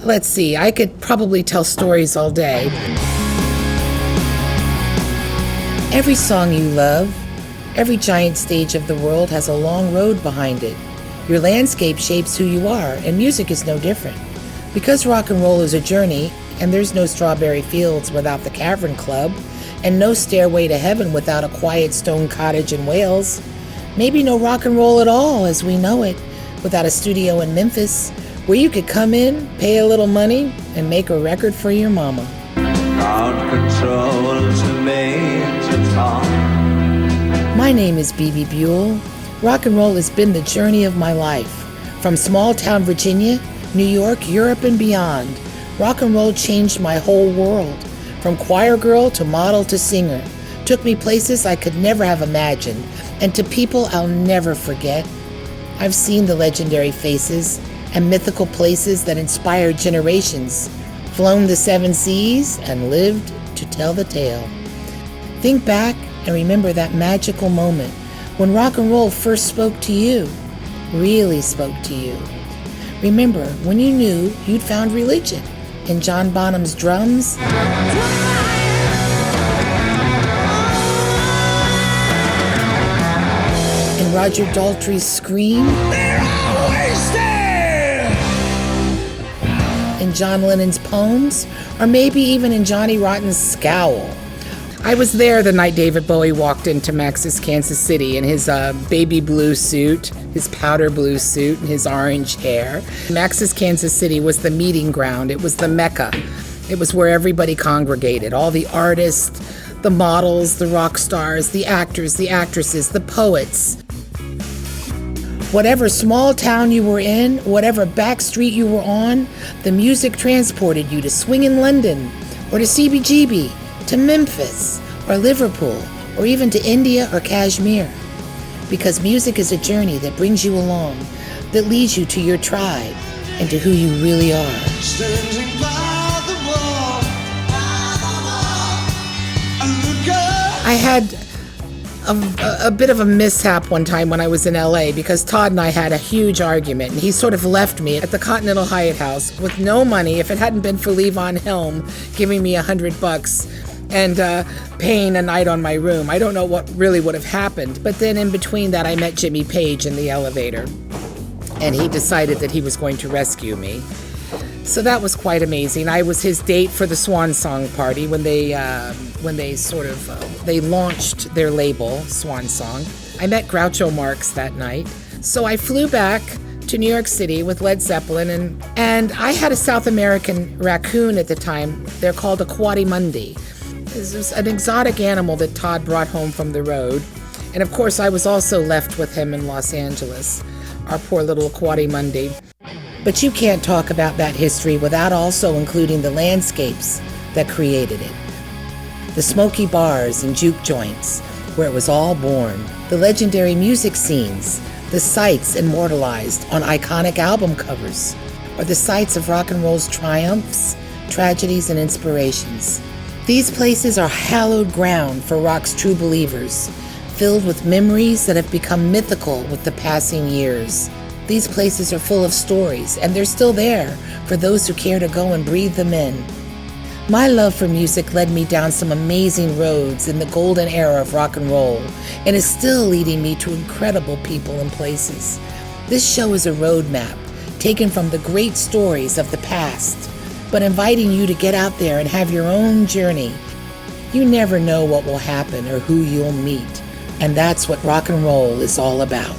Let's see, I could probably tell stories all day. Every song you love, every giant stage of the world has a long road behind it. Your landscape shapes who you are, and music is no different. Because rock and roll is a journey, and there's no Strawberry Fields without the Cavern Club, and no Stairway to Heaven without a quiet stone cottage in Wales, maybe no rock and roll at all as we know it without a studio in Memphis where you could come in, pay a little money, and make a record for your mama. My name is Bebe Buell. Rock and roll has been the journey of my life. From small town Virginia, New York, Europe, and beyond, rock and roll changed my whole world. From choir girl to model to singer, took me places I could never have imagined, and to people I'll never forget. I've seen the legendary faces and mythical places that inspired generations, flown the 7 seas, and lived to tell the tale. Think back and remember that magical moment when rock and roll first spoke to you, really spoke to you. Remember when you knew you'd found religion in John Bonham's drums, in Roger Daltrey's scream, in John Lennon's poems, or maybe even in Johnny Rotten's scowl. I was there the night David Bowie walked into Max's Kansas City in his baby blue suit, his powder blue suit, and his orange hair. Max's Kansas City was the meeting ground. It was the Mecca. It was where everybody congregated, all the artists, the models, the rock stars, the actors, the actresses, the poets. Whatever small town you were in, whatever back street you were on, the music transported you to swingin' London, or to CBGB, to Memphis, or Liverpool, or even to India or Kashmir. Because music is a journey that brings you along, that leads you to your tribe and to who you really are. Standing by the wall, I had a bit of a mishap one time when I was in LA because Todd and I had a huge argument, and he sort of left me at the Continental Hyatt House with no money. If it hadn't been for Levon Helm giving me $100 and paying a night on my room, I don't know what really would have happened. But then in between that, I met Jimmy Page in the elevator, and he decided that he was going to rescue me. So that was quite amazing. I was his date for the Swan Song party when they launched their label, Swan Song. I met Groucho Marx that night. So I flew back to New York City with Led Zeppelin, and I had a South American raccoon at the time. They're called a Quadrimundi. This was an exotic animal that Todd brought home from the road. And of course, I was also left with him in Los Angeles, our poor little Quadrimundi. But you can't talk about that history without also including the landscapes that created it. The smoky bars and juke joints, where it was all born. The legendary music scenes, the sights immortalized on iconic album covers, or the sights of rock and roll's triumphs, tragedies, and inspirations. These places are hallowed ground for rock's true believers, filled with memories that have become mythical with the passing years. These places are full of stories, and they're still there for those who care to go and breathe them in. My love for music led me down some amazing roads in the golden era of rock and roll, and is still leading me to incredible people and places. This show is a roadmap taken from the great stories of the past, but inviting you to get out there and have your own journey. You never know what will happen or who you'll meet, and that's what rock and roll is all about.